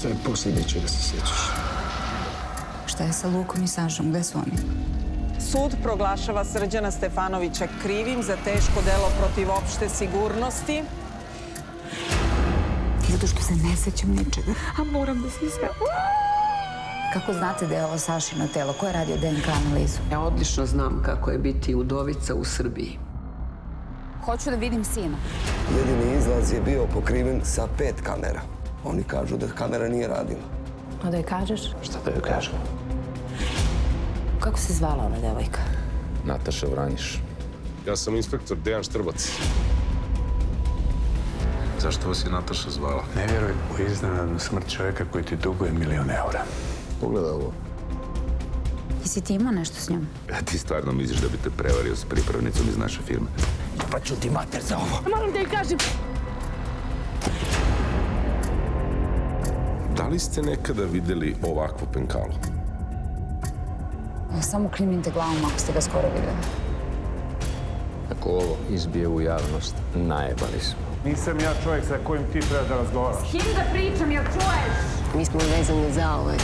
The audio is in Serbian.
Šta je posljednje čega se sjećaš? Šta je sa Lukom i Sašom? Gde su oni? Sud proglašava Srđana Stefanovića krivim za teško delo protiv opšte sigurnosti. Zato što se ne sećam ničega. A moram da se sve... Kako znate da je ovo Sašino telo? Ko je radio DNK analizu? Ja odlično znam kako je biti udovica u Srbiji. Hoću da vidim sina. Jedini izlaz je bio pokriven sa 5 kamera. Oni kažu da kamera nije radila. A da je kažeš? Šta da joj kažem? Kako se zvala ona devojka? Nataša Vranjiš. Ja sam inspektor Dejan Štrbac. Zašto vas je Nataša zvala? Ne vjeruj u iznenadnu smrt čovjeka koji ti duguje $1.000.000. Pogledaj ovo. Jesi ti imao nešto s njom? Ti stvarno misliš da bi te prevario s pripravnicom iz naše firme? Pa ću ti mater za ovo. Moram da joj kažem. Da li ste nekada vidjeli ovakvu penkalu? Samo klimnite glavom ako ste ga skoro videli. Ako ovo izbije u javnost, najebali smo. Nisam ja čovjek sa kojim ti treba da razgovaraš. S kim da pričam, jel čuješ? Mi smo vezani zauvek.